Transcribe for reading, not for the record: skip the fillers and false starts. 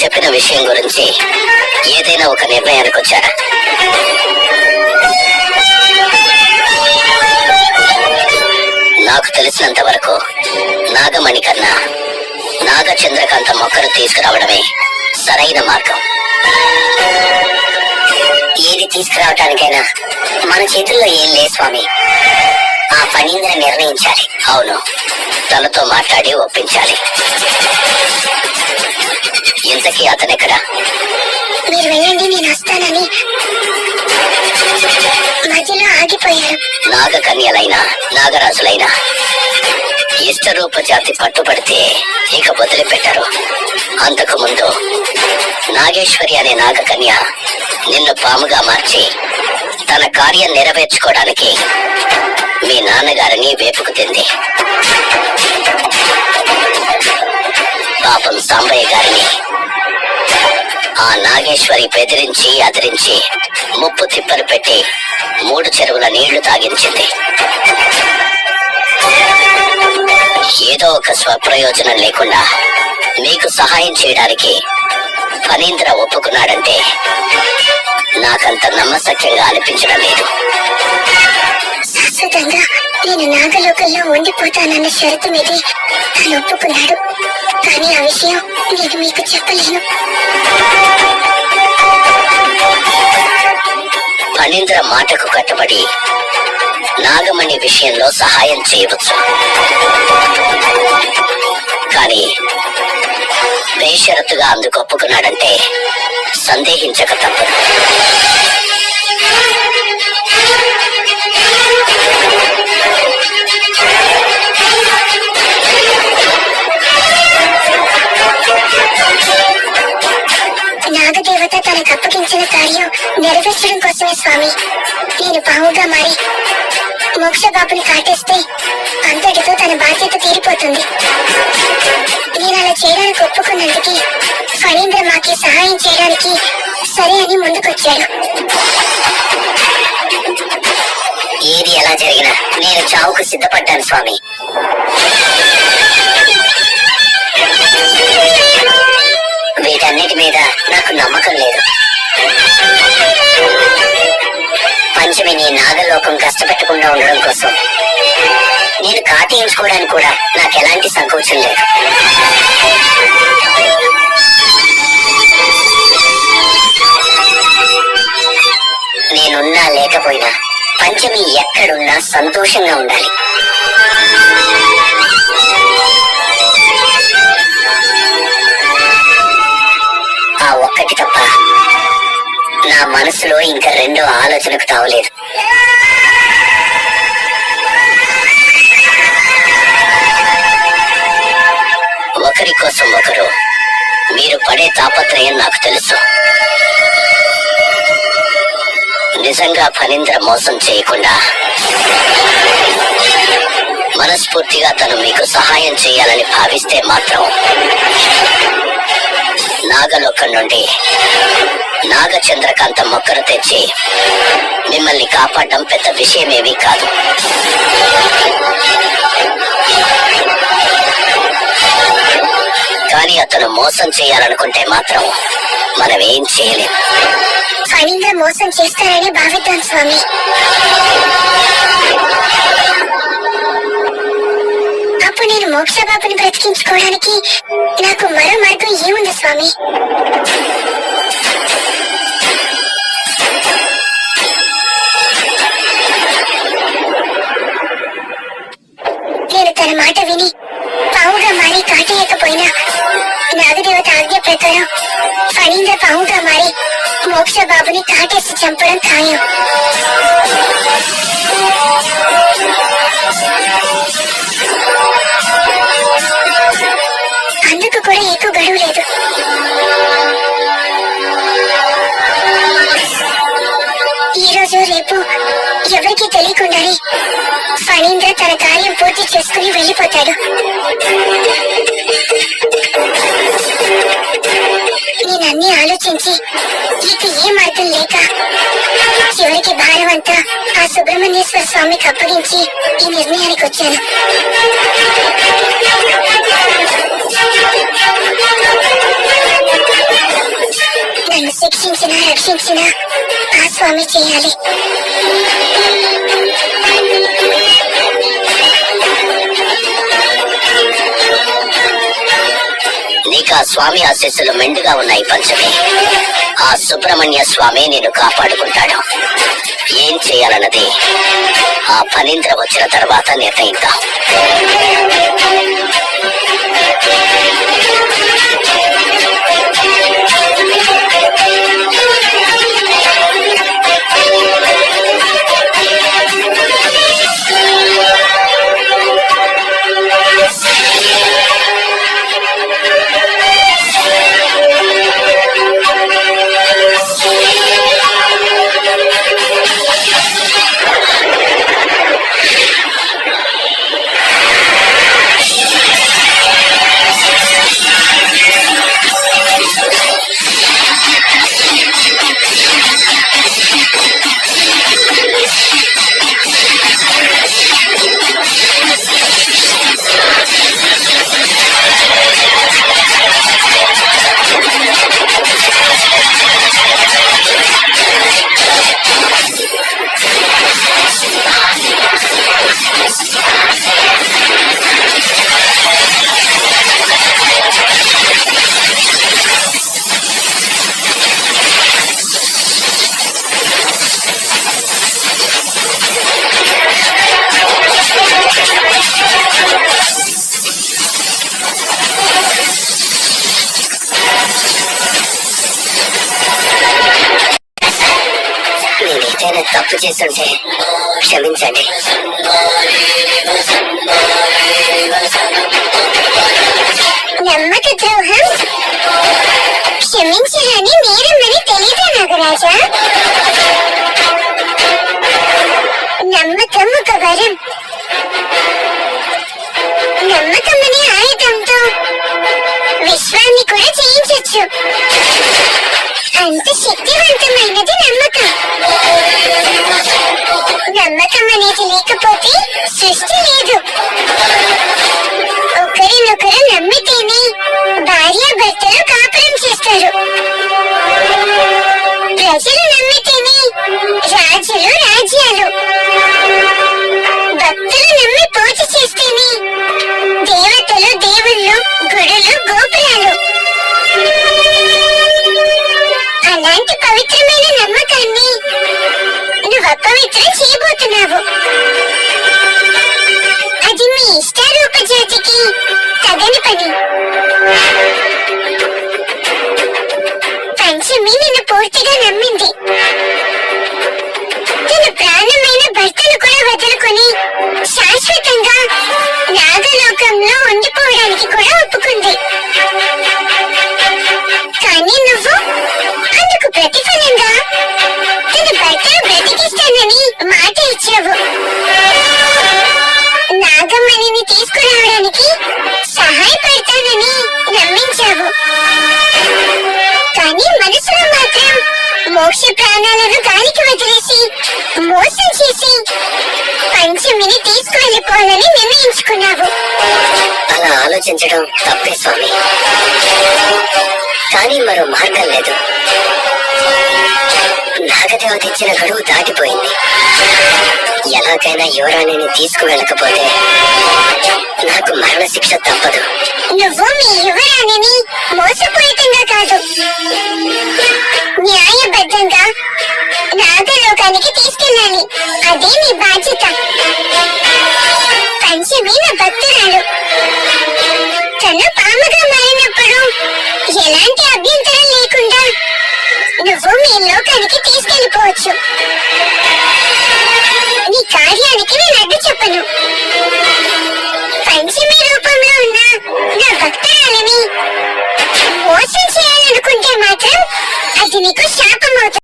చెప్పిన విషయం గురించి ఏదైనా ఒక నిర్ణయానికి వచ్చారా? నాకు తెలిసినంత వరకు నాగమణి కన్నా నాగచంద్రకాంత మొక్కను తీసుకురావడమే సరైన మార్గం. ఏది తీసుకురావటానికైనా మన చేతుల్లో ఏం లేదు స్వామి. ఆ ఫణీంద్ర నిర్ణయించాలి. అవును, తనతో మాట్లాడి ఒప్పించాలి. ఇంతకీ అతనెక్కడా? మీరు వెళ్ళండి, నేను వస్తానని మధ్యలో ఆగిపోయారు. నాగకన్యలైనా నాగరాజులైనా ఇష్టరూప జాతి పట్టుబడితే ఇక వదిలిపెట్టరు. అంతకు ముందు నాగేశ్వరి అనే నాగకన్య నిన్ను పాముగా మార్చి తన కార్యం నెరవేర్చుకోవడానికి మీ నాన్నగారిని వేపుకుతింది. పాపం సాంబయ్య గారిని ఆ నాగేశ్వరి బెదిరించి అదిరించి ముప్పు తిప్పలు పెట్టి 3 చెరువుల నీళ్లు తాగించింది. ఏదో ఒక స్వప్రయోజనం లేకుండా మీకు సహాయం చేయడానికి ఫణీంద్ర ఒప్పుకున్నాడంటే నాకంత నమ్మశక్యంగా అనిపించడం లేదు. శాశ్వతంగా నేను నాగలోకంలో ఉండిపోతానన్న షరతు మీదే తను ఒప్పుకున్నాడు. కానీ ఆ విషయం నేను మీకు చెప్పలేను. ఫణీంద్ర మాటకు కట్టుబడి నాగమణి విషయంలో సహాయం చేయవచ్చు, కానీ బేషరతుగా అందుకు ఒప్పుకున్నాడంటే సందేహించక తప్పదు. నాగదేవత తనకు అప్పగించిన కార్యం నెరవేర్చడం కోసమే స్వామి నేను పావుగా మారి మోక్షబాబుని కాటేస్తే అంతటితో తన బాధ్యత తీరిపోతుంది. నేను అలా చేయడానికి ఒప్పుకున్నందుకు ఫణీంద్ర మాకి సహాయం చేయడానికి సరే అని ముందుకొచ్చాడు. ఏది ఎలా జరిగినా నేను చావుకు సిద్ధపడ్డాను స్వామి. వీటన్నిటి మీద నాకు నమ్మకం లేదు. పంచమిని నాగలోకం కష్టపెట్టకుండా ఉండడం కోసం నేను కాటేయించుకోవడానికి కూడా నాకు ఎలాంటి సంకోచం లేదు. నేనున్నా లేకపోయినా పంచమి ఎక్కడున్నా సంతోషంగా ఉండాలి. ఆ ఒక్కటి తప్ప నా మనసులో ఇంకా రెండో ఆలోచనకు తావలేదు. ఒకరి కోసం ఒకరు మీరు పడే తాపత్రయం నాకు తెలుసు. నిజంగా ఫణీంద్ర మోసం చేయకుండా మనస్ఫూర్తిగా తను మీకు సహాయం చేయాలని భావిస్తే మాత్రం నాగలోకం నుండి నాగచంద్రకాంత మొక్కను తెచ్చి మిమ్మల్ని కాపాడడం పెద్ద విషయమేమీ కాదు. కానీ అతను మోసం చేయాలనుకుంటే మాత్రం మనం ఏం చేయలేం. ఫణీంద్ర మోసం చేస్తారని భావిద్దాం స్వామి. అప్పుడు నేను మోక్షబాబుని బ్రతికించుకోవడానికి నాకు మరో మార్గం ఏముంది స్వామి? నేను తన మాట విని పావుగా మారి కాటేయకపోయినా నాగదేవత ఆజ్ఞ ప్రకారం ఫణీంద్ర పావుగా మారి మోక్షబాబుని కాటేసి చంపడం ఖాయం. అందుకు కూడా ఎక్కువ గడువు లేదు. ఈ రోజు రేపు ఎవరికీ తెలియకుండానే ఫణీంద్ర తన కార్యం పూర్తి చేసుకుని వెళ్ళిపోతాడు. నేనన్నీ ఆలోచించి ఇక ఏ మార్గం లేక చివరికి భారం అంతా ఆ సుబ్రహ్మణ్యేశ్వర స్వామికి అప్పగించి ఈ నిర్ణయానికి వచ్చాను. రక్షించినా ఆ స్వామి చేయాలి. నీకు ఆ స్వామి ఆశీస్సులు మెండుగా ఉన్నాయి పంచమి. ఆ సుబ్రహ్మణ్య స్వామి నిన్ను కాపాడుకుంటాడు. ఏం చేయాలన్నది ఆ ఫణీంద్ర వచ్చిన తర్వాత నిర్ణయిద్దాం. నేనేదైనా తప్పు చేస్తుంటే క్షమించండి. నమ్మక ద్రోహం క్షమించాలని నేరమని తెలీదా నాగరాజా? నమ్మకం ఒక వరం. నమ్మకం అనే ఆయుధంతో విశ్వాన్ని కూడా జయించొచ్చు. అంత శక్తివంతమైనది నమ్మకం. నమ్మకం అనేది లేకపోతే సృష్టి లేదు. ఒకరినొకరు నమ్మితేనే భార్యాభర్తలు కాపురం చేస్తారు. ప్రజలు నమ్మితేనే రాజులు రాజ్యాలు. భక్తులు నమ్మి పూజ చేస్తేనే దేవతలు దేవుళ్ళు గుడులు గోపురాలు. అలాంటి పవిత్రమైన నమ్మకాన్ని నువ్వు అపవిత్రం చేయబోతున్నావు. అది మీ ఇష్టారూప జాతికి తగని పని. పంచమి నిన్ను పూర్తిగా నమ్మింది. తన ప్రాణమైన భర్తను కూడా వదులుకొని శాశ్వతంగా నాగలోకంలో ఉండిపోవడానికి కూడా ఒప్పుకుంది. కానీ నువ్వు అందుకు ప్రతిఫలంగా తన భర్తను బ్రతికిస్తానని మాట ఇచ్చావు. నాగమణిని తీసుకురావడానికి సహాయపడతానని నమ్మించావు. కానీ మనసులో మాత్రం మోక్ష ప్రాణాలను గాలికి వదిలేసి మోసం చేసి పంచమిని తీసుకువెళ్ళిపోవాలని నిర్ణయించుకున్నావు. అలా ఆలోచించడం తప్పే స్వామి. కానీ మరో మార్గం లేదు. నాగదేవత ఇచ్చిన గడువు దాటిపోయింది. ఎలాగైనా యువరాణిని తీసుకువెళ్ళకపోతే నాకు మరణ శిక్ష తప్పదు. నువ్వు మీ యువరాణిని మోసపూరితంగా కాదు, న్యాయబద్ధంగా నాగలోకానికి తీసుకెళ్ళాలి. అదే నీ బాధ్యత. పంచమి నా భక్తురాలు. తను పాముగా మారినప్పుడు ఎలాంటి అభ్యంతరం లేకుండా నువ్వు మీ లోకానికి తీసుకెళ్ళిపోవచ్చు. నీ కార్యానికి నేను అడ్డు చెప్పను. పంచమి రూపంలో ఉన్న నా భక్తురాలని మోసం చేయాలనుకుంటే మాత్రం అది నీకు శాపం అవుతుంది.